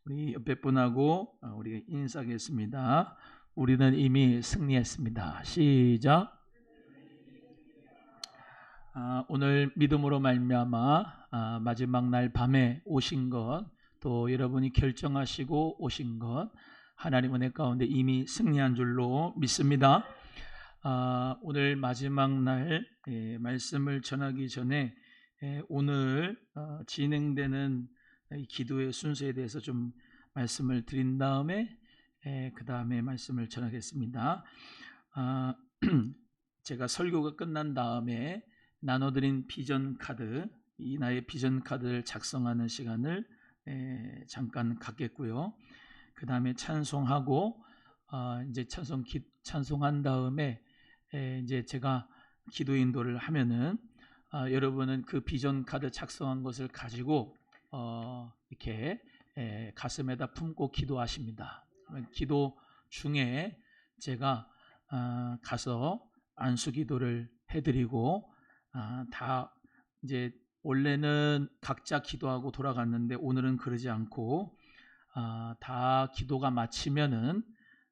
우리 옆에 분하고 우리가 인사하겠습니다. 우리는 이미 승리했습니다. 시작. 오늘 믿음으로 말미암아 마지막 날 밤에 오신 것, 또 여러분이 결정하시고 오신 것, 하나님 은혜 가운데 이미 승리한 줄로 믿습니다. 오늘 마지막 날 말씀을 전하기 전에 오늘 진행되는 이 기도의 순서에 대해서 좀 말씀을 드린 다음에 그 다음에 말씀을 전하겠습니다. 제가 설교가 끝난 다음에 나눠드린 비전 카드, 이 나의 비전 카드를 작성하는 시간을 잠깐 갖겠고요. 그 다음에 찬송하고 이제 찬송한 다음에 이제 제가 기도 인도를 하면은 여러분은 그 비전 카드 작성한 것을 가지고 이렇게 가슴에다 품고 기도하십니다. 기도 중에 제가 가서 안수 기도를 해드리고 다 이제 원래는 각자 기도하고 돌아갔는데 오늘은 그러지 않고 다 기도가 마치면은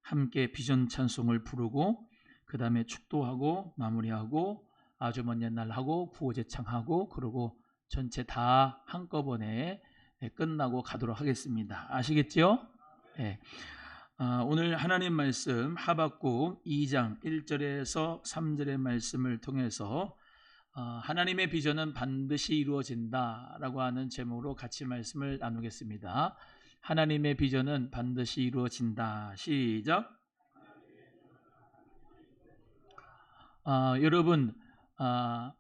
함께 비전 찬송을 부르고 그 다음에 축도하고 마무리하고 아주 먼 옛날 하고 구호제창하고 그러고 전체 다 한꺼번에 끝나고 가도록 하겠습니다. 아시겠죠? 네. 오늘 하나님 말씀 하박국 2장 1절에서 3절의 말씀을 통해서 하나님의 비전은 반드시 이루어진다 라고 하는 제목으로 같이 말씀을 나누겠습니다. 하나님의 비전은 반드시 이루어진다. 시작. 여러분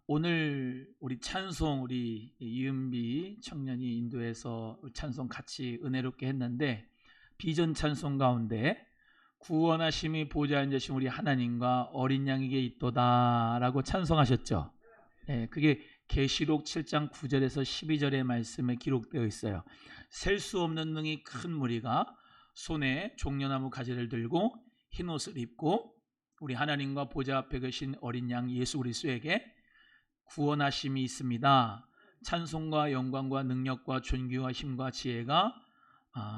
오늘 우리 찬송 우리 이은비 청년이 인도해서 찬송 같이 은혜롭게 했는데 비전 찬송 가운데 구원하심이 보좌 앉으신 우리 하나님과 어린 양에게 있도다 라고 찬송하셨죠. 그게 계시록 7장 9절에서 12절의 말씀에 기록되어 있어요. 셀 수 없는 능히 큰 무리가 손에 종려나무 가지를 들고 흰 옷을 입고 우리 하나님과 보좌 앞에 계신 어린 양 예수 그리스도에게 구원하심이 있습니다. 찬송과 영광과 능력과 존귀와 힘과 지혜가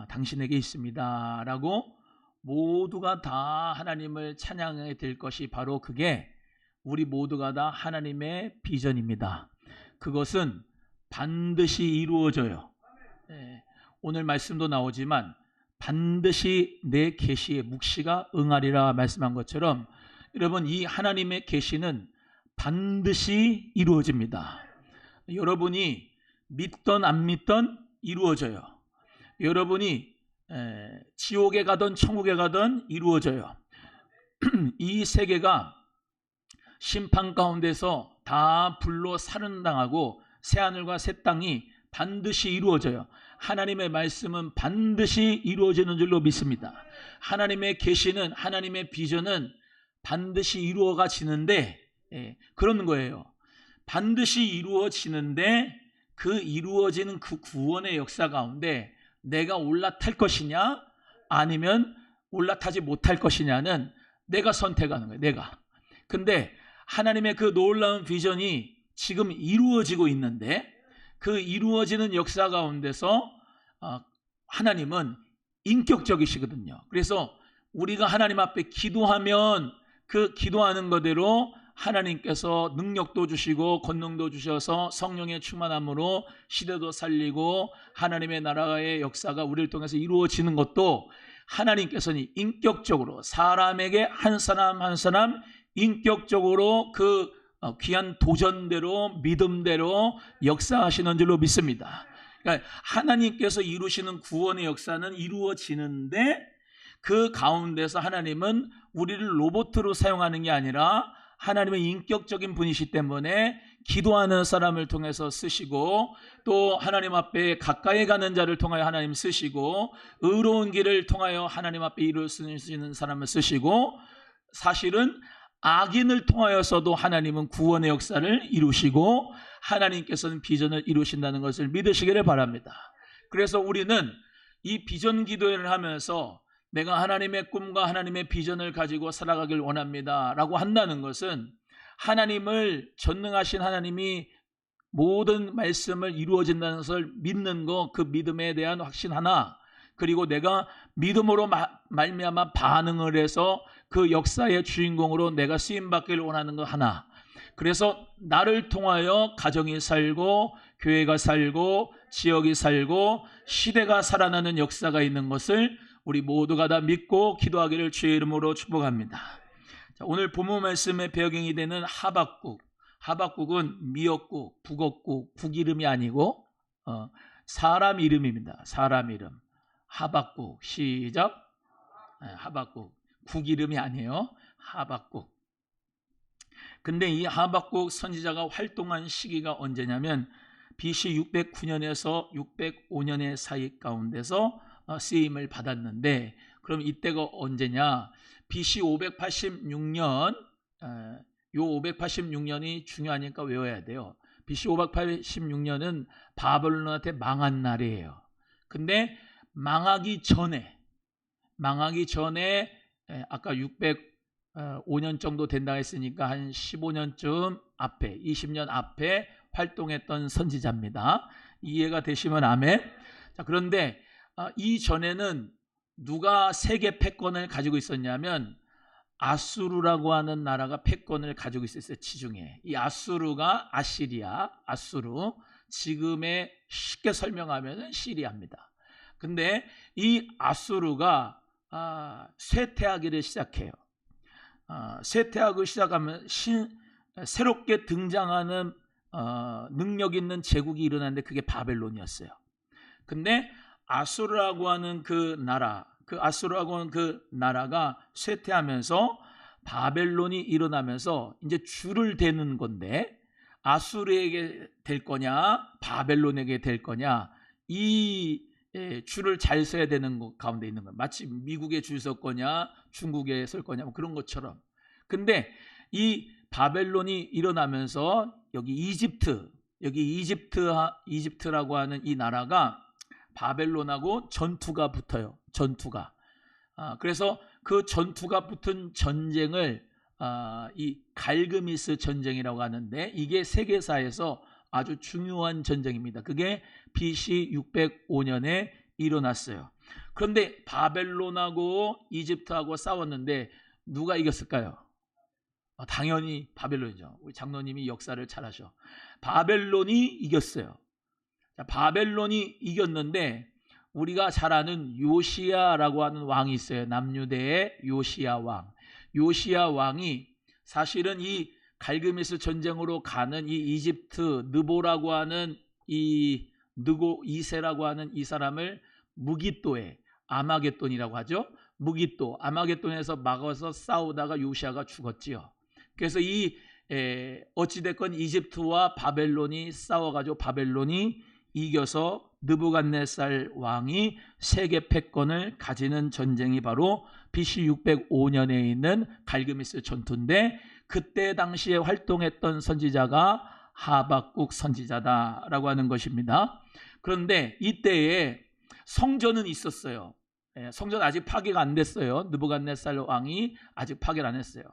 당신에게 있습니다 라고 모두가 다 하나님을 찬양해야 될 것이 바로 그게 우리 모두가 다 하나님의 비전입니다. 그것은 반드시 이루어져요. 오늘 말씀도 나오지만 반드시 내 계시의 묵시가 응하리라 말씀한 것처럼 여러분 이 하나님의 계시는 반드시 이루어집니다. 여러분이 믿던 안 믿던 이루어져요. 여러분이 지옥에 가든 천국에 가든 이루어져요. 이 세계가 심판 가운데서 다 불로 살인당하고 새하늘과 새 땅이 반드시 이루어져요. 하나님의 말씀은 반드시 이루어지는 줄로 믿습니다. 하나님의 계시는 하나님의 비전은 반드시 이루어지는데 그런 거예요. 반드시 이루어지는데 그 이루어지는 그 구원의 역사 가운데 내가 올라탈 것이냐 아니면 올라타지 못할 것이냐는 내가 선택하는 거예요. 내가. 근데 하나님의 그 놀라운 비전이 지금 이루어지고 있는데 그 이루어지는 역사 가운데서 하나님은 인격적이시거든요. 그래서 우리가 하나님 앞에 기도하면 그 기도하는 거대로 하나님께서 능력도 주시고 권능도 주셔서 성령의 충만함으로 시대도 살리고 하나님의 나라의 역사가 우리를 통해서 이루어지는 것도 하나님께서는 인격적으로 사람에게 한 사람 한 사람 인격적으로 그 귀한 도전대로 믿음대로 역사하시는 줄로 믿습니다. 그러니까 하나님께서 이루시는 구원의 역사는 이루어지는데 그 가운데서 하나님은 우리를 로봇으로 사용하는 게 아니라 하나님은 인격적인 분이시기 때문에 기도하는 사람을 통해서 쓰시고 또 하나님 앞에 가까이 가는 자를 통하여 하나님 쓰시고 의로운 길을 통하여 하나님 앞에 이룰 수 있는 사람을 쓰시고 사실은 악인을 통하여서도 하나님은 구원의 역사를 이루시고 하나님께서는 비전을 이루신다는 것을 믿으시기를 바랍니다. 그래서 우리는 이 비전 기도회를 하면서 내가 하나님의 꿈과 하나님의 비전을 가지고 살아가길 원합니다 라고 한다는 것은 하나님을 전능하신 하나님이 모든 말씀을 이루어진다는 것을 믿는 거, 그 믿음에 대한 확신 하나, 그리고 내가 믿음으로 말미암아 반응을 해서 그 역사의 주인공으로 내가 쓰임받기를 원하는 거 하나. 그래서 나를 통하여 가정이 살고 교회가 살고 지역이 살고 시대가 살아나는 역사가 있는 것을 우리 모두가 다 믿고 기도하기를 주의 이름으로 축복합니다. 자, 오늘 본문 말씀의 배경이 되는 하박국. 하박국은 미역국, 북엇국, 국 이름이 아니고 사람 이름입니다. 사람 이름. 하박국. 시작. 하박국. 국 이름이 아니에요. 하박국. 근데 이 하박국 선지자가 활동한 시기가 언제냐면 BC 609년에서 605년의 사이 가운데서 쓰임을 받았는데, 그럼 이때가 언제냐? BC 586년, 요 586년이 중요하니까 외워야 돼요. BC 586년은 바벨론한테 망한 날이에요. 근데 망하기 전에 아까 605년 정도 된다 했으니까 한 15년쯤 앞에, 20년 앞에 활동했던 선지자입니다. 이해가 되시면 아멘. 자, 그런데 이전에는 누가 세계 패권을 가지고 있었냐면 아수르라고 하는 나라가 패권을 가지고 있었어요. 지중해. 이 아수르가 아시리아, 아수르, 지금의 쉽게 설명하면 시리아입니다. 근데 이 아수르가 쇠퇴하기를 시작해요. 쇠퇴하기 시작하면 새롭게 등장하는 능력 있는 제국이 일어났는데 그게 바벨론이었어요. 근데 아수르라고 하는 그 나라가 쇠퇴하면서 바벨론이 일어나면서 이제 줄을 대는 건데, 아수르에게 될 거냐 바벨론에게 될 거냐, 이 줄을 잘 서야 되는 것 가운데 있는 거예요. 마치 미국에 줄 설 거냐 중국에 설 거냐 뭐 그런 것처럼. 근데 이 바벨론이 일어나면서 여기 이집트라고 하는 이 나라가 바벨론하고 전투가 붙어요. 그래서 그 전투가 붙은 전쟁을 이 갈그미스 전쟁이라고 하는데, 이게 세계사에서 아주 중요한 전쟁입니다. 그게 BC 605년에 일어났어요. 그런데 바벨론하고 이집트하고 싸웠는데 누가 이겼을까요? 당연히 바벨론이죠. 우리 장로님이 역사를 잘 아셔. 바벨론이 이겼어요. 바벨론이 이겼는데 우리가 잘 아는 요시야라고 하는 왕이 있어요. 남유대의 요시야 왕. 요시야 왕이 사실은 이 갈그미스 전쟁으로 가는 이 이집트 느보라고 하는 이세라고 하는 이 사람을 무깃도에, 아마겟돈이라고 하죠. 무깃도, 아마겟돈에서 막아서 싸우다가 요시야가 죽었지요. 그래서 어찌됐건 이집트와 바벨론이 싸워가지고 바벨론이 이겨서 느부갓네살 왕이 세계 패권을 가지는 전쟁이 바로 BC 605년에 있는 갈그미스 전투인데, 그때 당시에 활동했던 선지자가 하박국 선지자다라고 하는 것입니다. 그런데 이때에 성전은 있었어요. 성전 아직 파괴가 안 됐어요. 느부갓네살 왕이 아직 파괴를 안 했어요.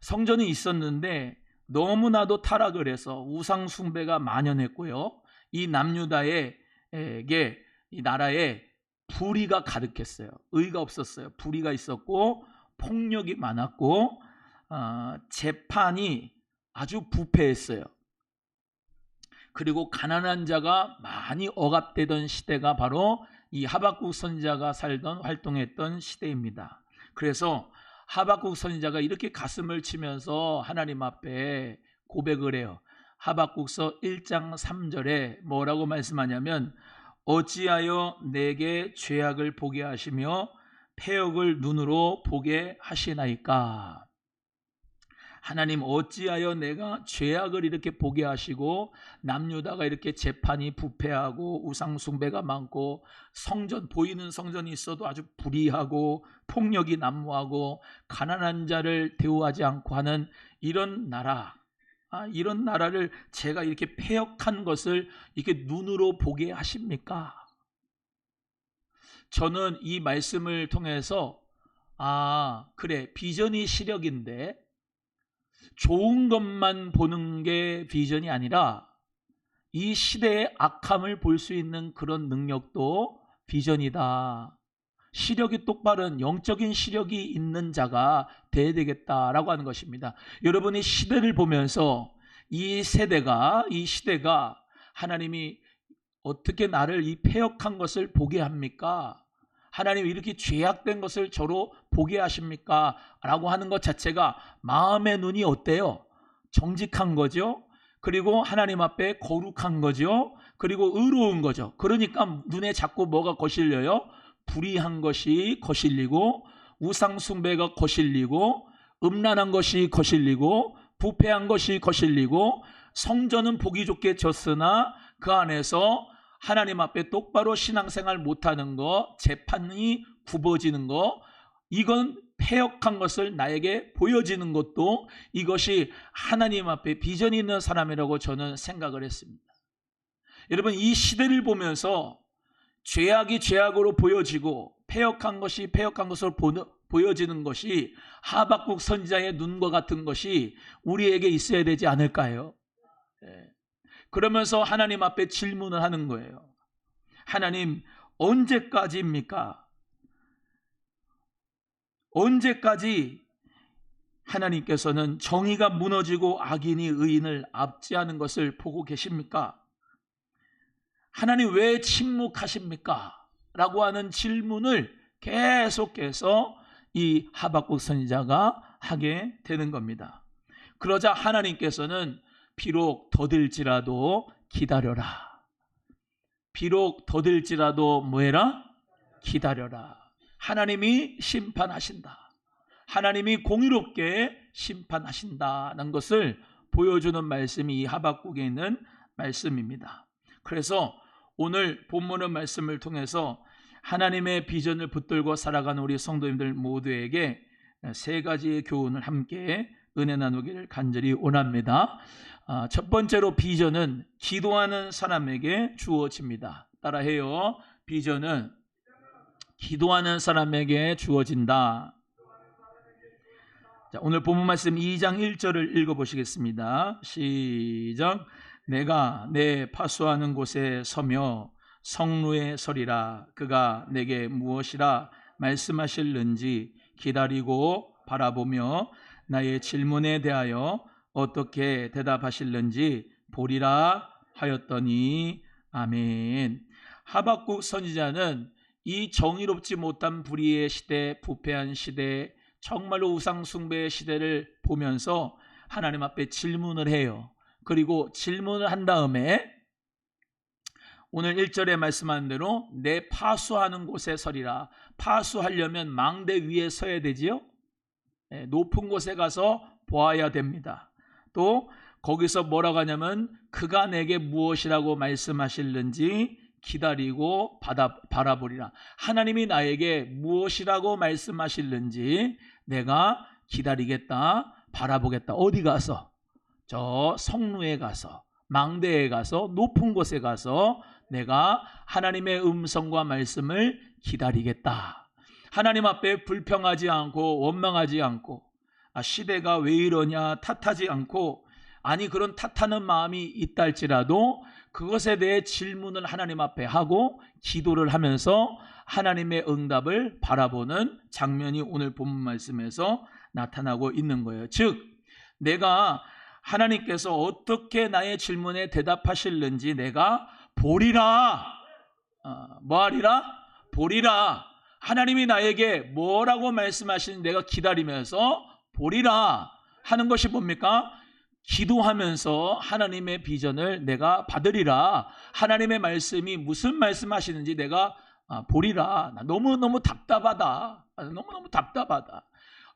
성전이 있었는데 너무나도 타락을 해서 우상 숭배가 만연했고요. 이 남유다에게, 이 나라에 불의가 가득했어요. 의가 없었어요. 불의가 있었고 폭력이 많았고 재판이 아주 부패했어요. 그리고 가난한 자가 많이 억압되던 시대가 바로 이 하박국 선지자가 살던 활동했던 시대입니다. 그래서 하박국 선지자가 이렇게 가슴을 치면서 하나님 앞에 고백을 해요. 하박국서 1장 3절에 뭐라고 말씀하냐면, 어찌하여 내게 죄악을 보게 하시며 패역을 눈으로 보게 하시나이까. 하나님, 어찌하여 내가 죄악을 이렇게 보게 하시고 남유다가 이렇게 재판이 부패하고 우상 숭배가 많고 보이는 성전이 있어도 아주 불의하고 폭력이 난무하고 가난한 자를 대우하지 않고 하는 이런 나라를 제가 이렇게 패역한 것을 이렇게 눈으로 보게 하십니까? 저는 이 말씀을 통해서 그래, 비전이 시력인데 좋은 것만 보는 게 비전이 아니라 이 시대의 악함을 볼 수 있는 그런 능력도 비전이다. 시력이 똑바른 영적인 시력이 있는 자가 돼야 되겠다라고 하는 것입니다. 여러분이 시대를 보면서 이 시대가 하나님이 어떻게 나를 이 패역한 것을 보게 합니까? 하나님 이렇게 죄악된 것을 저로 보게 하십니까? 라고 하는 것 자체가 마음의 눈이 어때요? 정직한 거죠. 그리고 하나님 앞에 거룩한 거죠. 그리고 의로운 거죠. 그러니까 눈에 자꾸 뭐가 거실려요? 불의한 것이 거실리고, 우상 숭배가 거실리고, 음란한 것이 거실리고, 부패한 것이 거실리고, 성전은 보기 좋게 졌으나 그 안에서 하나님 앞에 똑바로 신앙생활 못하는 거, 재판이 굽어지는 거, 이건 패역한 것을 나에게 보여지는 것도 이것이 하나님 앞에 비전이 있는 사람이라고 저는 생각을 했습니다. 여러분, 이 시대를 보면서 죄악이 죄악으로 보여지고 패역한 것이 패역한 것으로 보여지는 것이 하박국 선지자의 눈과 같은 것이 우리에게 있어야 되지 않을까요? 그러면서 하나님 앞에 질문을 하는 거예요. 하나님, 언제까지입니까? 언제까지 하나님께서는 정의가 무너지고 악인이 의인을 압제하는 것을 보고 계십니까? 하나님 왜 침묵하십니까? 라고 하는 질문을 계속해서 이 하박국 선지자가 하게 되는 겁니다. 그러자 하나님께서는 비록 더딜지라도 기다려라. 비록 더딜지라도 뭐해라? 기다려라. 하나님이 심판하신다. 하나님이 공의롭게 심판하신다는 것을 보여주는 말씀이 이 하박국에 있는 말씀입니다. 그래서 오늘 본문의 말씀을 통해서 하나님의 비전을 붙들고 살아가는 우리 성도님들 모두에게 세 가지의 교훈을 함께 은혜 나누기를 간절히 원합니다. 첫 번째로 비전은 기도하는 사람에게 주어집니다. 따라해요. 비전은 기도하는 사람에게 주어진다. 자, 오늘 본문 말씀 2장 1절을 읽어보시겠습니다. 시작. 내가 내 파수하는 곳에 서며 성루에 서리라. 그가 내게 무엇이라 말씀하실는지 기다리고 바라보며 나의 질문에 대하여 어떻게 대답하실는지 보리라 하였더니 아멘. 하박국 선지자는 이 정의롭지 못한 불의의 시대, 부패한 시대, 정말로 우상 숭배의 시대를 보면서 하나님 앞에 질문을 해요. 그리고 질문을 한 다음에 오늘 1절에 말씀하는 대로 내 파수하는 곳에 서리라. 파수하려면 망대 위에 서야 되지요. 높은 곳에 가서 보아야 됩니다. 또 거기서 뭐라고 하냐면 그가 내게 무엇이라고 말씀하실는지 기다리고 바라보리라. 하나님이 나에게 무엇이라고 말씀하실는지 내가 기다리겠다, 바라보겠다. 어디 가서? 저 성루에 가서, 망대에 가서, 높은 곳에 가서 내가 하나님의 음성과 말씀을 기다리겠다. 하나님 앞에 불평하지 않고 원망하지 않고 시대가 왜 이러냐 탓하지 않고, 아니 그런 탓하는 마음이 있다 할지라도 그것에 대해 질문을 하나님 앞에 하고 기도를 하면서 하나님의 응답을 바라보는 장면이 오늘 본문 말씀에서 나타나고 있는 거예요. 즉 내가 하나님께서 어떻게 나의 질문에 대답하실는지 내가 보리라. 뭐하리라? 보리라. 하나님이 나에게 뭐라고 말씀하시는지 내가 기다리면서 보리라 하는 것이 뭡니까? 기도하면서 하나님의 비전을 내가 받으리라. 하나님의 말씀이 무슨 말씀하시는지 내가 보리라. 나 너무너무 답답하다. 너무너무 답답하다.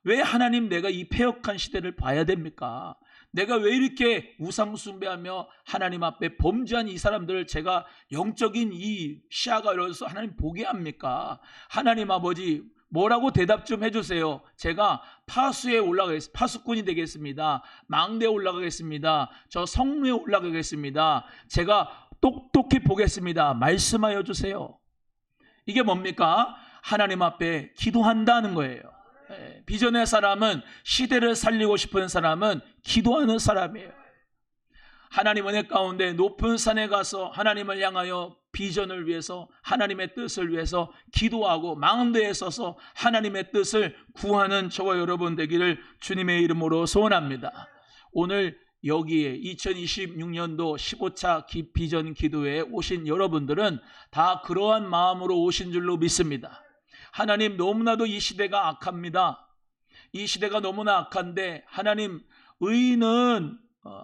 왜 하나님 내가 이 패역한 시대를 봐야 됩니까? 내가 왜 이렇게 우상 숭배하며 하나님 앞에 범죄한 이 사람들을 제가 영적인 이 시야가 열어서 하나님 보게 합니까? 하나님 아버지 뭐라고 대답 좀 해주세요. 제가 파수에 올라가겠습니다. 파수꾼이 되겠습니다. 망대에 올라가겠습니다. 저 성루에 올라가겠습니다. 제가 똑똑히 보겠습니다. 말씀하여 주세요. 이게 뭡니까? 하나님 앞에 기도한다는 거예요. 비전의 사람은, 시대를 살리고 싶은 사람은 기도하는 사람이에요. 하나님 은혜 가운데 높은 산에 가서 하나님을 향하여 비전을 위해서 하나님의 뜻을 위해서 기도하고 망대에 서서 하나님의 뜻을 구하는 저와 여러분 되기를 주님의 이름으로 소원합니다. 오늘 여기에 2026년도 15차 비전 기도회에 오신 여러분들은 다 그러한 마음으로 오신 줄로 믿습니다. 하나님, 너무나도 이 시대가 악합니다. 이 시대가 너무나 악한데 하나님, 의인은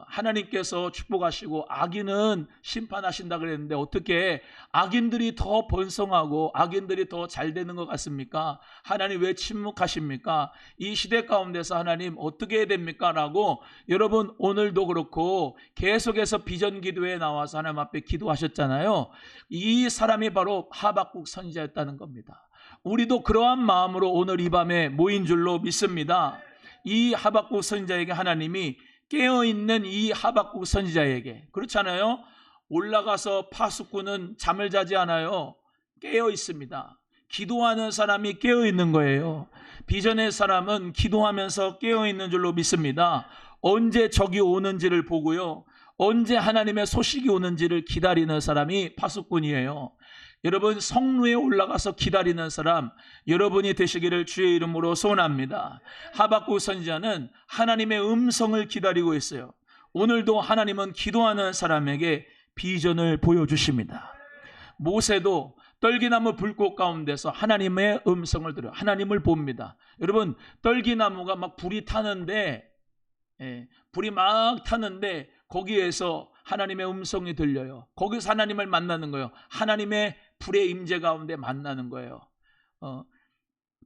하나님께서 축복하시고 악인은 심판하신다 그랬는데 어떻게 악인들이 더 번성하고 악인들이 더 잘 되는 것 같습니까? 하나님 왜 침묵하십니까? 이 시대 가운데서 하나님 어떻게 해야 됩니까? 라고 여러분 오늘도 그렇고 계속해서 비전 기도에 나와서 하나님 앞에 기도하셨잖아요. 이 사람이 바로 하박국 선지자였다는 겁니다. 우리도 그러한 마음으로 오늘 이 밤에 모인 줄로 믿습니다. 이 하박국 선지자에게 하나님이 깨어있는 이 하박국 선지자에게, 그렇잖아요. 올라가서 파수꾼은 잠을 자지 않아요. 깨어 있습니다. 기도하는 사람이 깨어 있는 거예요. 비전의 사람은 기도하면서 깨어 있는 줄로 믿습니다. 언제 적이 오는지를 보고요, 언제 하나님의 소식이 오는지를 기다리는 사람이 파수꾼이에요. 여러분, 성루에 올라가서 기다리는 사람 여러분이 되시기를 주의 이름으로 소원합니다. 하박국 선지자는 하나님의 음성을 기다리고 있어요. 오늘도 하나님은 기도하는 사람에게 비전을 보여주십니다. 모세도 떨기나무 불꽃 가운데서 하나님의 음성을 들어요. 하나님을 봅니다. 여러분, 떨기나무가 막 불이 타는데 거기에서 하나님의 음성이 들려요. 거기서 하나님을 만나는 거예요. 하나님의 불의 임재 가운데 만나는 거예요.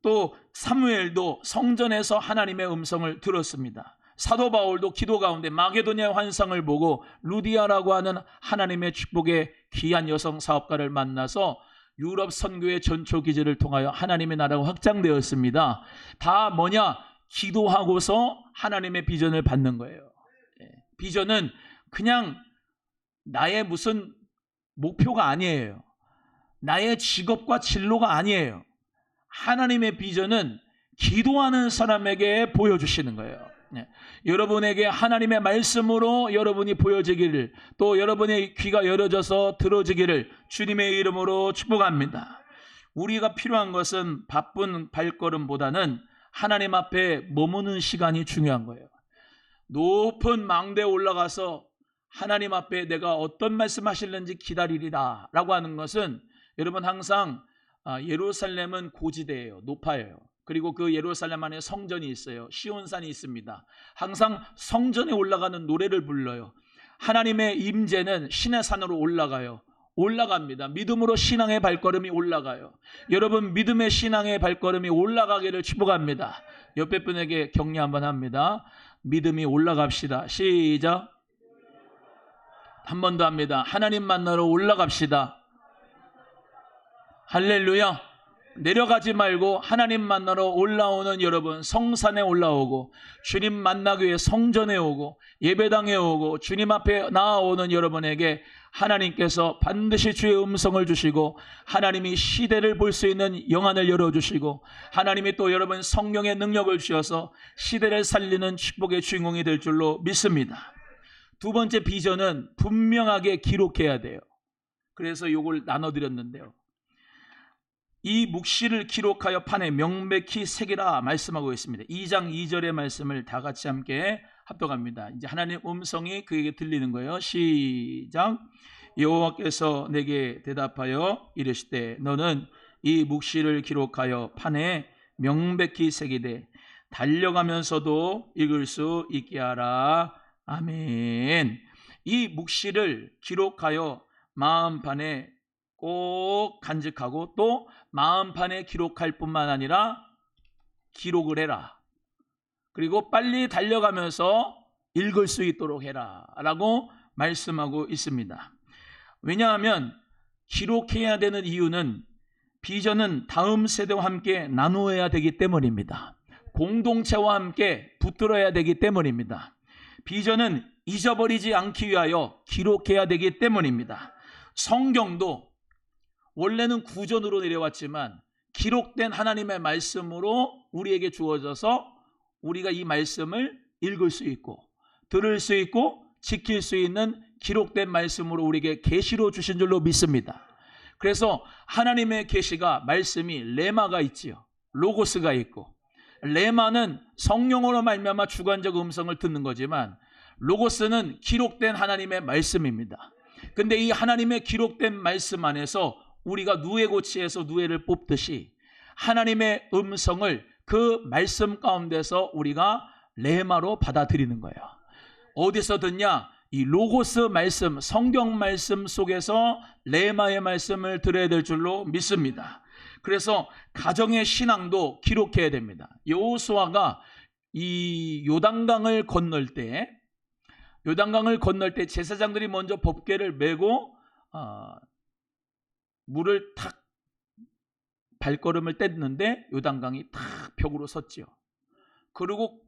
또 사무엘도 성전에서 하나님의 음성을 들었습니다. 사도 바울도 기도 가운데 마게도니아 환상을 보고 루디아라고 하는 하나님의 축복의 귀한 여성 사업가를 만나서 유럽 선교의 전초 기제를 통하여 하나님의 나라가 확장되었습니다. 다 뭐냐? 기도하고서 하나님의 비전을 받는 거예요. 비전은 그냥 나의 무슨 목표가 아니에요. 나의 직업과 진로가 아니에요. 하나님의 비전은 기도하는 사람에게 보여주시는 거예요. 여러분에게 하나님의 말씀으로 여러분이 보여지기를, 또 여러분의 귀가 열어져서 들어지기를 주님의 이름으로 축복합니다. 우리가 필요한 것은 바쁜 발걸음보다는 하나님 앞에 머무는 시간이 중요한 거예요. 높은 망대에 올라가서 하나님 앞에 내가 어떤 말씀 하실는지 기다리리라 라고 하는 것은, 여러분 항상 예루살렘은 고지대예요. 높아요. 그리고 그 예루살렘 안에 성전이 있어요. 시온산이 있습니다. 항상 성전에 올라가는 노래를 불러요. 하나님의 임재는 신의 산으로 올라갑니다. 믿음으로 신앙의 발걸음이 올라가요. 여러분, 믿음의 신앙의 발걸음이 올라가기를 축복합니다. 옆에 분에게 격려 한번 합니다. 믿음이 올라갑시다. 시작. 한 번 더 합니다. 하나님 만나러 올라갑시다. 할렐루야. 내려가지 말고 하나님 만나러 올라오는 여러분, 성산에 올라오고 주님 만나기 위해 성전에 오고 예배당에 오고 주님 앞에 나아오는 여러분에게 하나님께서 반드시 주의 음성을 주시고, 하나님이 시대를 볼 수 있는 영안을 열어주시고, 하나님이 또 여러분 성령의 능력을 주셔서 시대를 살리는 축복의 주인공이 될 줄로 믿습니다. 두 번째 비전은 분명하게 기록해야 돼요. 그래서 이걸 나눠드렸는데요. 이 묵시를 기록하여 판에 명백히 새기라 말씀하고 있습니다. 2장 2절의 말씀을 다 같이 함께 합독합니다. 이제 하나님 음성이 그에게 들리는 거예요. 시작. 여호와께서 내게 대답하여 이르시되 너는 이 묵시를 기록하여 판에 명백히 새기되 달려가면서도 읽을 수 있게 하라. 아멘. 이 묵시를 기록하여 마음판에 꼭 간직하고, 또 마음판에 기록할 뿐만 아니라 기록을 해라. 그리고 빨리 달려가면서 읽을 수 있도록 해라 라고 말씀하고 있습니다. 왜냐하면 기록해야 되는 이유는 비전은 다음 세대와 함께 나누어야 되기 때문입니다. 공동체와 함께 붙들어야 되기 때문입니다. 비전은 잊어버리지 않기 위하여 기록해야 되기 때문입니다. 성경도 원래는 구전으로 내려왔지만 기록된 하나님의 말씀으로 우리에게 주어져서 우리가 이 말씀을 읽을 수 있고 들을 수 있고 지킬 수 있는 기록된 말씀으로 우리에게 계시로 주신 줄로 믿습니다. 그래서 하나님의 계시가 말씀이 레마가 있지요. 로고스가 있고, 레마는 성령으로 말미암아 주관적 음성을 듣는 거지만 로고스는 기록된 하나님의 말씀입니다. 근데 이 하나님의 기록된 말씀 안에서 우리가 누에고치에서 누에를 뽑듯이 하나님의 음성을 그 말씀 가운데서 우리가 레마로 받아들이는 거예요. 어디서 듣냐? 이 로고스 말씀, 성경 말씀 속에서 레마의 말씀을 들어야 될 줄로 믿습니다. 그래서 가정의 신앙도 기록해야 됩니다. 여호수아가 이 요단강을 건널 때 제사장들이 먼저 법궤를 메고 물을 탁 발걸음을 뗐는데 요단강이 탁 벽으로 섰지요. 그리고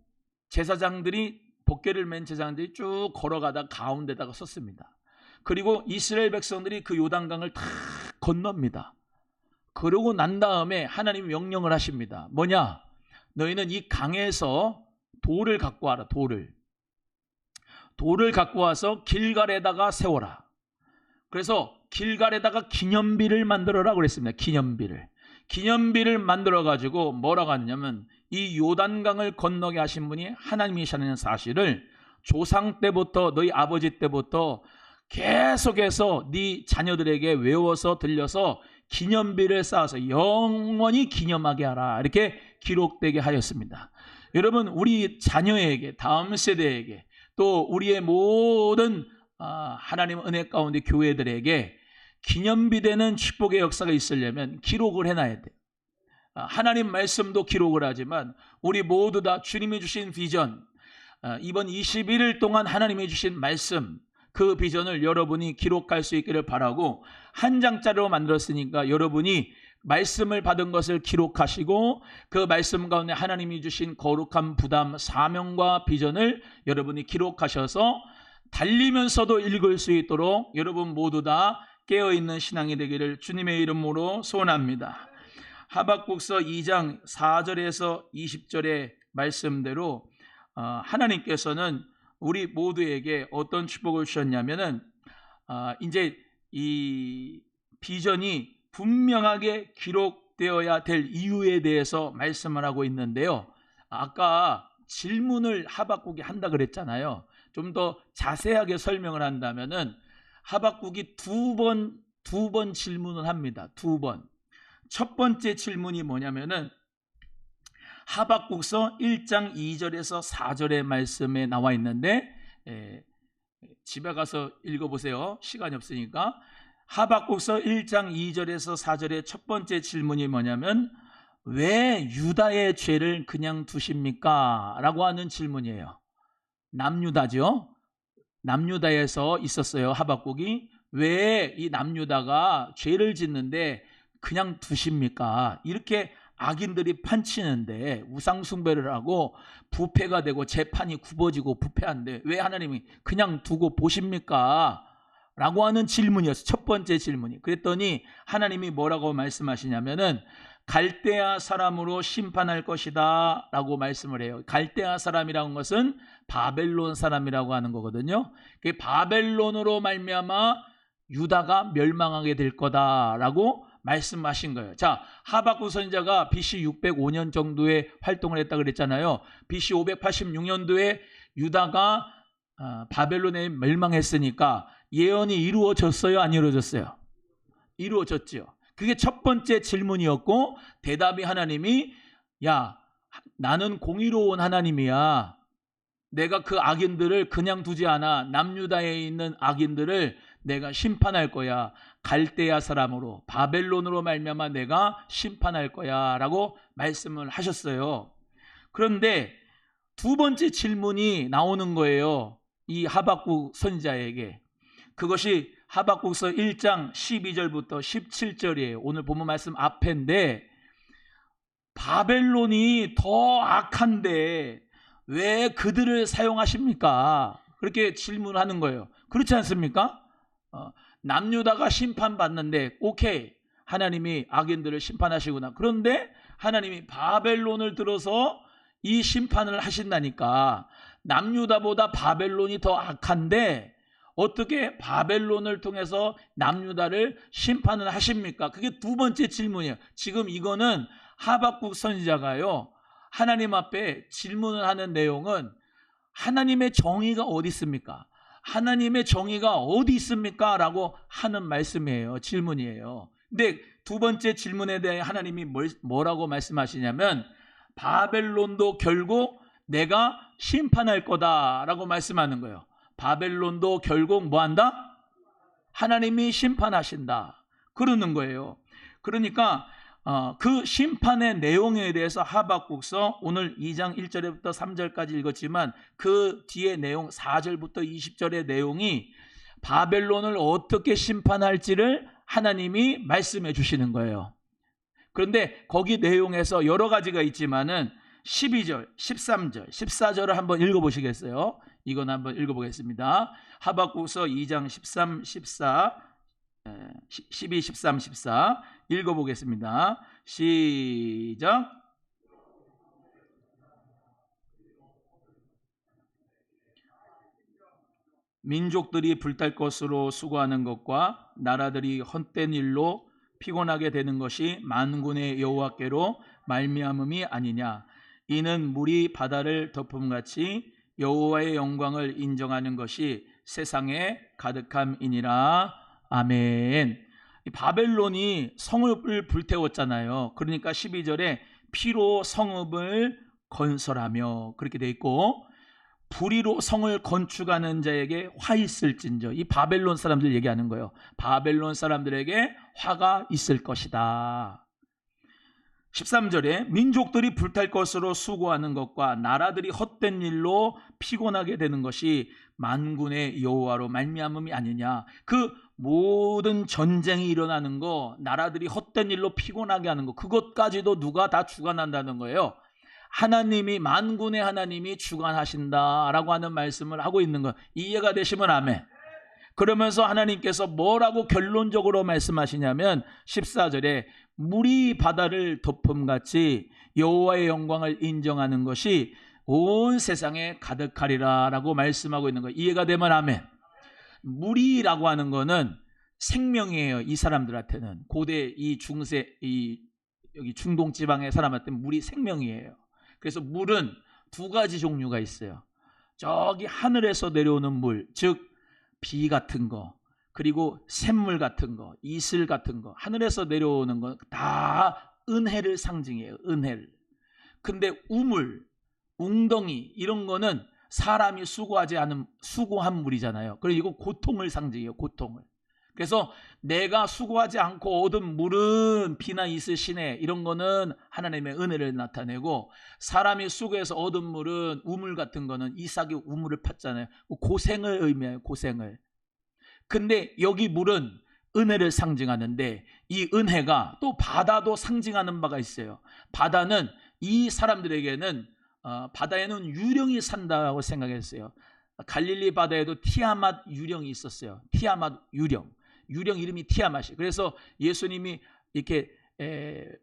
법궤를 맨 제사장들이 쭉 걸어가다 가운데다가 섰습니다. 그리고 이스라엘 백성들이 그 요단강을 탁 건넙니다. 그러고 난 다음에 하나님이 명령을 하십니다. 뭐냐? 너희는 이 강에서 돌을 갖고 와라. 돌을 갖고 와서 길갈에다가 세워라. 그래서 길갈에다가 기념비를 만들어라 그랬습니다. 기념비를 만들어 가지고 뭐라고 하느냐면 이 요단강을 건너게 하신 분이 하나님이시라는 사실을 조상 때부터 너희 아버지 때부터 계속해서 네 자녀들에게 외워서 들려서 기념비를 쌓아서 영원히 기념하게 하라. 이렇게 기록되게 하였습니다. 여러분, 우리 자녀에게, 다음 세대에게, 또 우리의 모든 하나님 은혜 가운데 교회들에게 기념비 되는 축복의 역사가 있으려면 기록을 해놔야 돼요. 하나님 말씀도 기록을 하지만 우리 모두 다 주님이 주신 비전, 이번 21일 동안 하나님이 주신 말씀, 그 비전을 여러분이 기록할 수 있기를 바라고, 한 장짜리로 만들었으니까 여러분이 말씀을 받은 것을 기록하시고 그 말씀 가운데 하나님이 주신 거룩한 부담, 사명과 비전을 여러분이 기록하셔서 달리면서도 읽을 수 있도록 여러분 모두 다 깨어있는 신앙이 되기를 주님의 이름으로 소원합니다. 하박국서 2장 4절에서 20절의 말씀대로 하나님께서는 우리 모두에게 어떤 축복을 주셨냐면은 이제 이 비전이 분명하게 기록되어야 될 이유에 대해서 말씀을 하고 있는데요. 아까 질문을 하박국이 한다 그랬잖아요. 좀 더 자세하게 설명을 한다면은 하박국이 두 번 질문을 합니다. 두 번. 첫 번째 질문이 뭐냐면은 하박국서 1장 2절에서 4절의 말씀에 나와 있는데 집에 가서 읽어보세요. 시간이 없으니까. 하박국서 1장 2절에서 4절의 첫 번째 질문이 뭐냐면 왜 유다의 죄를 그냥 두십니까? 라고 하는 질문이에요. 남유다죠. 남유다에서 있었어요. 하박국이. 왜 이 남유다가 죄를 짓는데 그냥 두십니까? 이렇게 악인들이 판치는데 우상 숭배를 하고 부패가 되고 재판이 굽어지고 부패한데 왜 하나님이 그냥 두고 보십니까? 라고 하는 질문이었어요. 첫 번째 질문이. 그랬더니 하나님이 뭐라고 말씀하시냐면은 갈대아 사람으로 심판할 것이다 라고 말씀을 해요. 갈대아 사람이라는 것은 바벨론 사람이라고 하는 거거든요. 그 바벨론으로 말미암아 유다가 멸망하게 될 거다라고 말씀하신 거예요. 자, 하박국 선지자가 BC 605년 정도에 활동을 했다 그랬잖아요. BC 586년도에 유다가 바벨론에 멸망했으니까 예언이 이루어졌어요? 안 이루어졌어요? 이루어졌죠. 그게 첫 번째 질문이었고 대답이 하나님이 야, 나는 공의로운 하나님이야. 내가 그 악인들을 그냥 두지 않아. 남유다에 있는 악인들을 내가 심판할 거야. 갈대아 사람으로 바벨론으로 말미암아 내가 심판할 거야 라고 말씀을 하셨어요. 그런데 두 번째 질문이 나오는 거예요. 이 하박국 선지자에게. 그것이 하박국서 1장 12절부터 17절이에요. 오늘 본문 말씀 앞인데 바벨론이 더 악한데 왜 그들을 사용하십니까? 그렇게 질문하는 거예요. 그렇지 않습니까? 남유다가 심판받는데 오케이, 하나님이 악인들을 심판하시구나. 그런데 하나님이 바벨론을 들어서 이 심판을 하신다니까. 남유다보다 바벨론이 더 악한데 어떻게 바벨론을 통해서 남유다를 심판을 하십니까? 그게 두 번째 질문이에요. 지금 이거는 하박국 선지자가요, 하나님 앞에 질문을 하는 내용은 하나님의 정의가 어디 있습니까? 하나님의 정의가 어디 있습니까? 라고 하는 말씀이에요. 질문이에요. 근데 두 번째 질문에 대해 하나님이 뭐라고 말씀하시냐면 바벨론도 결국 내가 심판할 거다라고 말씀하는 거예요. 바벨론도 결국 뭐한다? 하나님이 심판하신다 그러는 거예요. 그러니까 그 심판의 내용에 대해서 하박국서 오늘 2장 1절부터 3절까지 읽었지만 그 뒤에 내용 4절부터 20절의 내용이 바벨론을 어떻게 심판할지를 하나님이 말씀해 주시는 거예요. 그런데 거기 내용에서 여러 가지가 있지만은 12절, 13절, 14절을 한번 읽어보시겠어요? 이건 한번 읽어보겠습니다. 하박국서 2장 13, 14, 12, 13, 14 읽어보겠습니다. 시작. 민족들이 불탈 것으로 수고하는 것과 나라들이 헛된 일로 피곤하게 되는 것이 만군의 여호와께로 말미암음이 아니냐. 이는 물이 바다를 덮음같이 여호와의 영광을 인정하는 것이 세상에 가득함이니라. 아멘. 바벨론이 성읍을 불태웠잖아요. 그러니까 12절에 피로 성읍을 건설하며 그렇게 돼 있고, 불의로 성을 건축하는 자에게 화 있을진저. 이 바벨론 사람들 얘기하는 거예요. 바벨론 사람들에게 화가 있을 것이다. 13절에 민족들이 불탈 것으로 수고하는 것과 나라들이 헛된 일로 피곤하게 되는 것이 만군의 여호와로 말미암음이 아니냐. 그 모든 전쟁이 일어나는 거, 나라들이 헛된 일로 피곤하게 하는 거, 그것까지도 누가 다 주관한다는 거예요. 하나님이, 만군의 하나님이 주관하신다라고 하는 말씀을 하고 있는 거 이해가 되시면 아멘. 그러면서 하나님께서 뭐라고 결론적으로 말씀하시냐면 14절에 물이 바다를 덮음같이 여호와의 영광을 인정하는 것이 온 세상에 가득하리라 라고 말씀하고 있는 거 이해가 되면 아멘. 물이라고 하는 거는 생명이에요. 이 사람들한테는, 고대 이 중세 여기 중동 지방의 사람한테는 물이 생명이에요. 그래서 물은 두 가지 종류가 있어요. 저기 하늘에서 내려오는 물, 즉 비 같은 거, 그리고 샘물 같은 거, 이슬 같은 거, 하늘에서 내려오는 거 다 은혜를 상징해요. 은혜를. 근데 우물, 웅덩이 이런 거는 사람이 수고하지 않은 수고한 물이잖아요. 그래서 이거 고통을 상징해요. 고통을. 그래서 내가 수고하지 않고 얻은 물은 비나 이슬, 시내 이런 거는 하나님의 은혜를 나타내고, 사람이 수고해서 얻은 물은 우물 같은 거는 이삭이 우물을 팠잖아요. 고생을 의미해요. 고생을. 근데 여기 물은 은혜를 상징하는데 이 은혜가 또 바다도 상징하는 바가 있어요. 바다는 이 사람들에게는 바다에는 유령이 산다고 생각했어요. 갈릴리 바다에도 티아맛 유령이 있었어요. 티아맛 유령. 유령 이름이 티아맛이. 그래서 예수님이 이렇게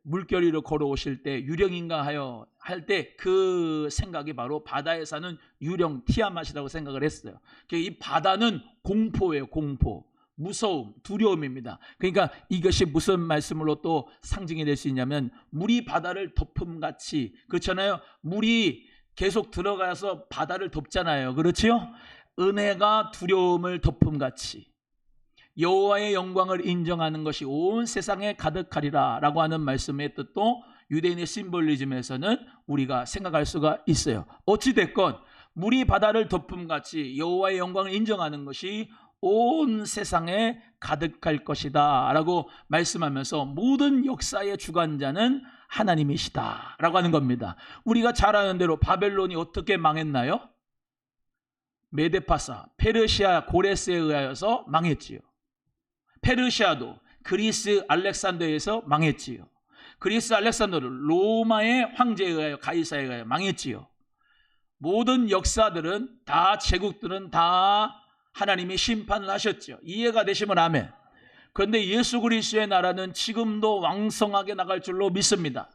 물결 위로 걸어오실 때 유령인가 하여 할 때 그 생각이 바로 바다에 사는 유령 티아맛이라고 생각을 했어요. 이 바다는 공포예요. 공포, 무서움, 두려움입니다. 그러니까 이것이 무슨 말씀으로 또 상징이 될 수 있냐면 물이 바다를 덮음같이, 그렇잖아요. 물이 계속 들어가서 바다를 덮잖아요. 그렇지요? 은혜가 두려움을 덮음같이 여호와의 영광을 인정하는 것이 온 세상에 가득하리라 라고 하는 말씀의 뜻도 유대인의 심볼리즘에서는 우리가 생각할 수가 있어요. 어찌됐건 물이 바다를 덮음같이 여호와의 영광을 인정하는 것이 온 세상에 가득할 것이다 라고 말씀하면서 모든 역사의 주관자는 하나님이시다 라고 하는 겁니다. 우리가 잘 아는 대로 바벨론이 어떻게 망했나요? 메데파사, 페르시아 고레스에 의하여서 망했지요. 페르시아도 그리스 알렉산더에서 망했지요. 그리스 알렉산더를 로마의 황제에 의하여, 가이사에 의하여 망했지요. 모든 역사들은 다, 제국들은 다 하나님이 심판을 하셨죠. 이해가 되시면 아멘. 그런데 예수 그리스도의 나라는 지금도 왕성하게 나갈 줄로 믿습니다.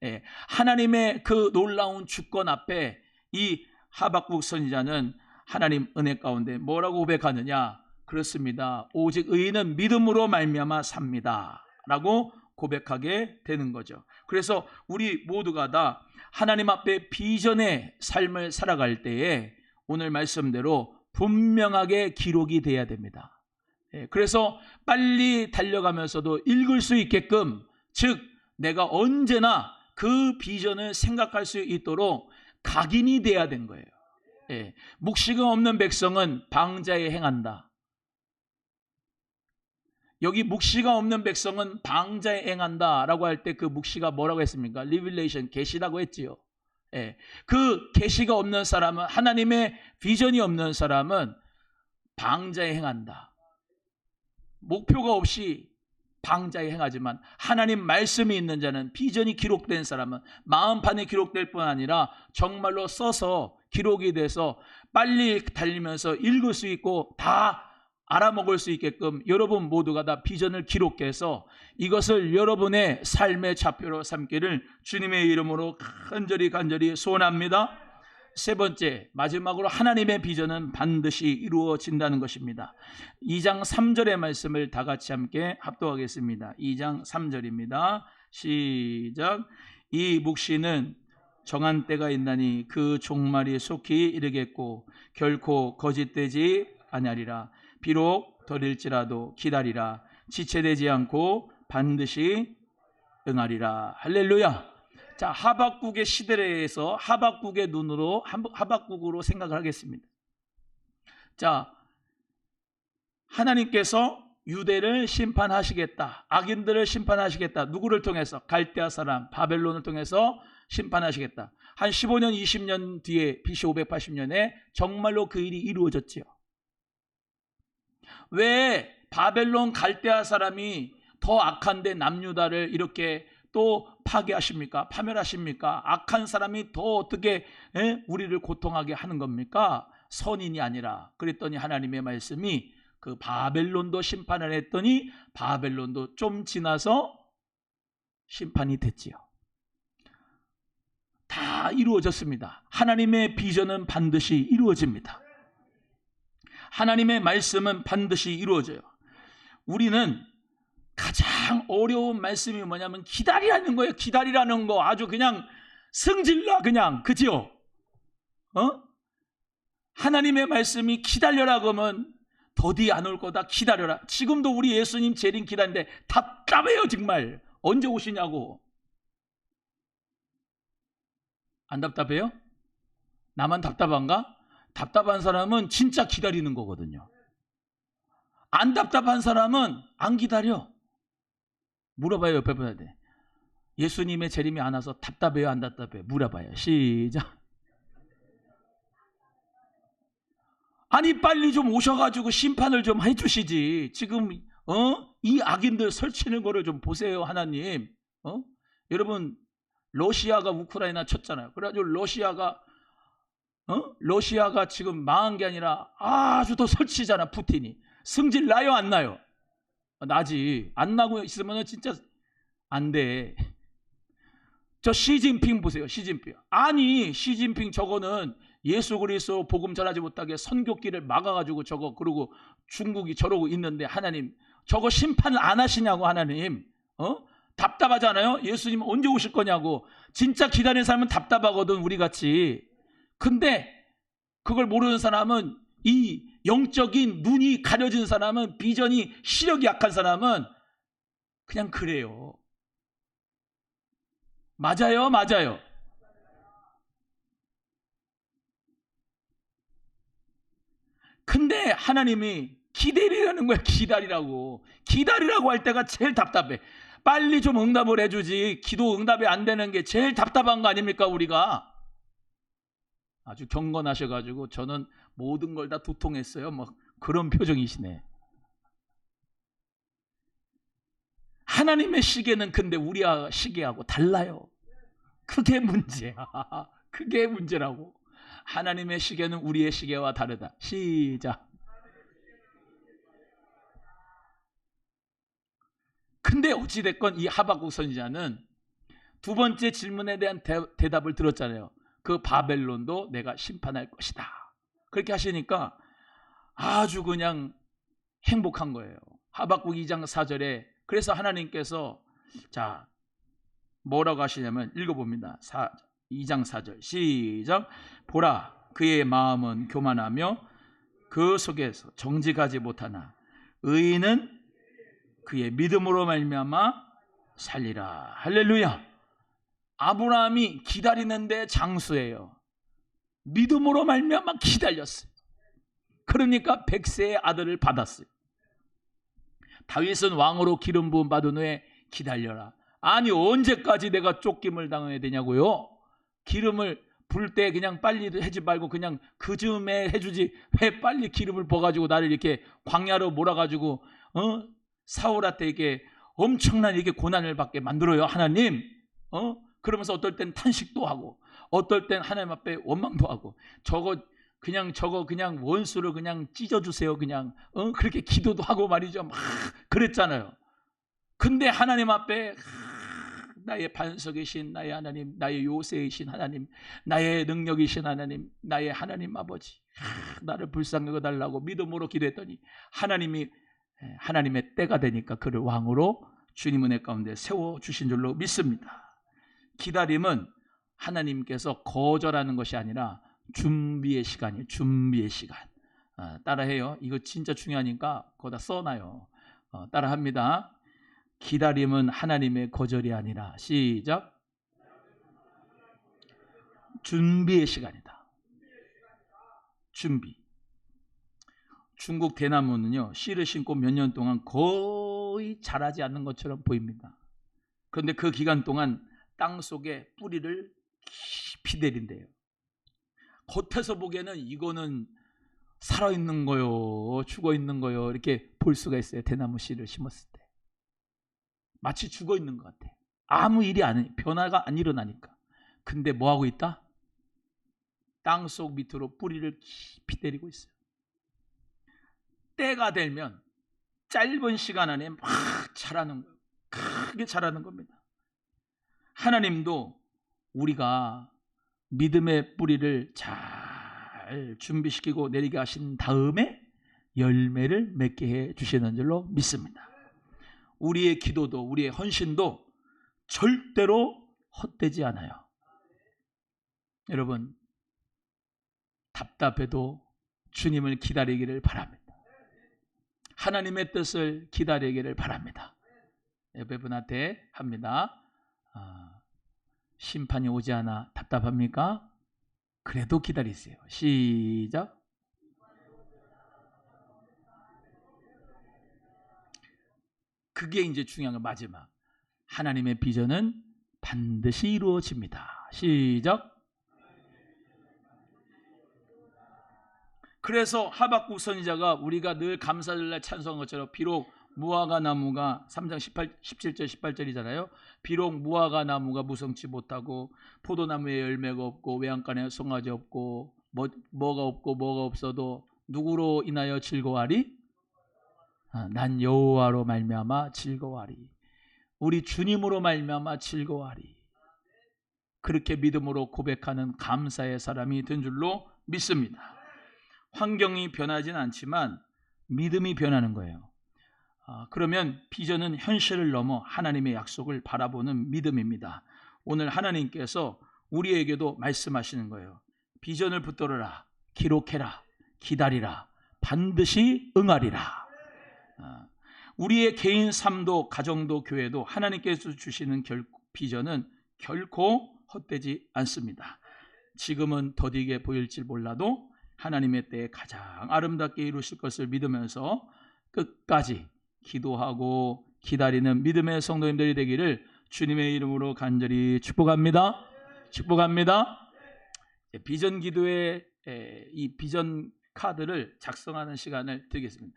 예, 하나님의 그 놀라운 주권 앞에 이 하박국 선지자는 하나님 은혜 가운데 뭐라고 고백하느냐? 그렇습니다. 오직 의인은 믿음으로 말미암아 삽니다 라고 고백하게 되는 거죠. 그래서 우리 모두가 다 하나님 앞에 비전의 삶을 살아갈 때에 오늘 말씀대로 분명하게 기록이 돼야 됩니다. 그래서 빨리 달려가면서도 읽을 수 있게끔, 즉 내가 언제나 그 비전을 생각할 수 있도록 각인이 돼야 된 거예요. 묵시가 없는 백성은 방자에 행한다. 여기 묵시가 없는 백성은 방자에 행한다 라고 할 때 그 묵시가 뭐라고 했습니까? 리빌레이션, 계시라고 했지요. 그 계시가 없는 사람은, 하나님의 비전이 없는 사람은 방자에 행한다. 목표가 없이 방자에 행하지만 하나님 말씀이 있는 자는, 비전이 기록된 사람은 마음판에 기록될 뿐 아니라 정말로 써서 기록이 돼서 빨리 달리면서 읽을 수 있고 다 알아먹을 수 있게끔 여러분 모두가 다 비전을 기록해서 이것을 여러분의 삶의 좌표로 삼기를 주님의 이름으로 간절히 소원합니다. 세 번째, 마지막으로 하나님의 비전은 반드시 이루어진다는 것입니다. 2장 3절의 말씀을 다 같이 함께 합독하겠습니다. 2장 3절입니다. 시작. 이 묵시는 정한 때가 있나니 그 종말이 속히 이르겠고 결코 거짓되지 아니하리라. 비록 더딜지라도 기다리라. 지체되지 않고 반드시 응하리라. 할렐루야. 자, 하박국의 시대에서 하박국의 눈으로 하박국으로 생각을 하겠습니다. 자, 하나님께서 유대를 심판하시겠다. 악인들을 심판하시겠다. 누구를 통해서? 갈대아 사람 바벨론을 통해서 심판하시겠다. 한 15년 20년 뒤에 BC 580년에 정말로 그 일이 이루어졌지요. 왜 바벨론 갈대아 사람이 더 악한데 남유다를 이렇게 또 파괴하십니까? 파멸하십니까? 악한 사람이 더 어떻게 우리를 고통하게 하는 겁니까? 선인이 아니라. 그랬더니 하나님의 말씀이 그 바벨론도 심판을 했더니 바벨론도 좀 지나서 심판이 됐지요. 다 이루어졌습니다. 하나님의 비전은 반드시 이루어집니다. 하나님의 말씀은 반드시 이루어져요. 우리는 가장 어려운 말씀이 뭐냐면 기다리라는 거예요. 기다리라는 거 아주 그냥 승질나 그냥, 그지요? 하나님의 말씀이 기다려라 그러면 더디 안 올 거다. 기다려라. 지금도 우리 예수님 재림 기다리는데 답답해요 정말. 언제 오시냐고. 안 답답해요? 나만 답답한가? 답답한 사람은 진짜 기다리는 거거든요. 안 답답한 사람은 안 기다려. 물어봐요. 옆에 분한테. 예수님의 재림이 안 와서 답답해요? 안 답답해요? 물어봐요. 시작. 아니 빨리 좀 오셔가지고 심판을 좀 해주시지. 지금 이 악인들 설치는 거를 좀 보세요. 하나님. 여러분 러시아가 우크라이나 쳤잖아요. 그래가지고 러시아가 지금 망한 게 아니라 아주 더 설치잖아. 푸틴이. 승질 나요 안 나요? 나지. 안 나고 있으면 진짜 안 돼. 저 시진핑 보세요. 시진핑. 아니 시진핑 저거는 예수 그리스도 복음 전하지 못하게 선교길을 막아가지고 저거, 그러고 중국이 저러고 있는데 하나님 저거 심판을 안 하시냐고. 하나님 답답하잖아요. 예수님 언제 오실 거냐고. 진짜 기다리는 사람은 답답하거든 우리같이. 근데 그걸 모르는 사람은, 이 영적인 눈이 가려진 사람은, 비전이 시력이 약한 사람은 그냥 그래요. 맞아요 맞아요. 근데 하나님이 기다리라는 거야. 기다리라고. 기다리라고 할 때가 제일 답답해. 빨리 좀 응답을 해주지. 기도 응답이 안 되는 게 제일 답답한 거 아닙니까 우리가. 아주 경건하셔가지고 저는 모든 걸 다 도통했어요. 뭐 그런 표정이시네. 하나님의 시계는 근데 우리 시계하고 달라요. 그게 문제야. 그게 문제라고. 하나님의 시계는 우리의 시계와 다르다. 시작. 근데 어찌됐건 이 하박국 선지자는 두 번째 질문에 대한 대답을 들었잖아요. 그 바벨론도 내가 심판할 것이다. 그렇게 하시니까 아주 그냥 행복한 거예요. 하박국 2장 4절에 그래서 하나님께서 자 뭐라고 하시냐면 읽어봅니다. 2장 4절 시작. 보라 그의 마음은 교만하며 그 속에서 정직하지 못하나 의인은 그의 믿음으로 말미암아 살리라. 할렐루야. 아브라함이 기다리는데 장수예요. 믿음으로 말미암아 기다렸어요. 그러니까 100세의 아들을 받았어요. 다윗은 왕으로 기름 부음 받은 후에 기다려라. 아니 언제까지 내가 쫓김을 당해야 되냐고요. 기름을 불 때 그냥 빨리 하지 말고 그냥 그 즈음에 해주지 왜 빨리 기름을 부어가지고 나를 이렇게 광야로 몰아가지고 사울한테 이렇게 엄청난 이게 고난을 받게 만들어요 하나님. 그러면서 어떨 땐 탄식도 하고 어떨 땐 하나님 앞에 원망도 하고 저거 그냥 원수를 그냥 찢어주세요 그냥 그렇게 기도도 하고 말이죠. 막 그랬잖아요. 근데 하나님 앞에 나의 반석이신 나의 하나님, 나의 요새이신 하나님, 나의 능력이신 하나님, 나의 하나님 아버지, 나를 불쌍히 여겨달라고 믿음으로 기도했더니 하나님의 때가 되니까 그를 왕으로 주님 은혜 가운데 세워주신 줄로 믿습니다. 기다림은 하나님께서 거절하는 것이 아니라 준비의 시간이에요. 준비의 시간. 따라해요. 이거 진짜 중요하니까 거기다 써놔요. 따라합니다. 기다림은 하나님의 거절이 아니라 시작. 준비의 시간이다. 준비. 중국 대나무는요 씨를 심고 몇 년 동안 거의 자라지 않는 것처럼 보입니다. 그런데 그 기간 동안 땅 속에 뿌리를 깊이 내린대요. 겉에서 보기에는 이거는 살아있는 거요 죽어있는 거요 이렇게 볼 수가 있어요. 대나무 씨를 심었을 때 마치 죽어있는 것 같아. 아무 일이 변화가 안 일어나니까. 근데 뭐하고 있다? 땅속 밑으로 뿌리를 깊이 내리고 있어요. 때가 되면 짧은 시간 안에 막 자라는 거예요. 크게 자라는 겁니다. 하나님도 우리가 믿음의 뿌리를 잘 준비시키고 내리게 하신 다음에 열매를 맺게 해 주시는 줄로 믿습니다. 우리의 기도도 우리의 헌신도 절대로 헛되지 않아요. 여러분 답답해도 주님을 기다리기를 바랍니다. 하나님의 뜻을 기다리기를 바랍니다. 옆에 분한테 합니다. 심판이 오지 않아 답답합니까? 그래도 기다리세요. 시작. 그게 이제 중요한 거 마지막. 하나님의 비전은 반드시 이루어집니다. 시작. 그래서 하박국 선지자가 우리가 늘 감사절날 찬송한 것처럼 비록 무화과 나무가 3장 17절 18절이잖아요. 비록 무화과 나무가 무성치 못하고 포도나무에 열매가 없고 외양간에 송아지 없고 뭐가 없고 뭐가 없어도 누구로 인하여 즐거워하리? 난 여호와로 말미암아 즐거워하리. 우리 주님으로 말미암아 즐거워하리. 그렇게 믿음으로 고백하는 감사의 사람이 된 줄로 믿습니다. 환경이 변하진 않지만 믿음이 변하는 거예요. 그러면 비전은 현실을 넘어 하나님의 약속을 바라보는 믿음입니다. 오늘 하나님께서 우리에게도 말씀하시는 거예요. 비전을 붙들어라, 기록해라, 기다리라, 반드시 응하리라. 우리의 개인 삶도 가정도 교회도 하나님께서 주시는 비전은 결코 헛되지 않습니다. 지금은 더디게 보일지 몰라도 하나님의 때에 가장 아름답게 이루실 것을 믿으면서 끝까지 기도하고 기다리는 믿음의 성도님들이 되기를 주님의 이름으로 간절히 축복합니다. 축복합니다. 비전 기도의 이 비전 카드를 작성하는 시간을 드리겠습니다.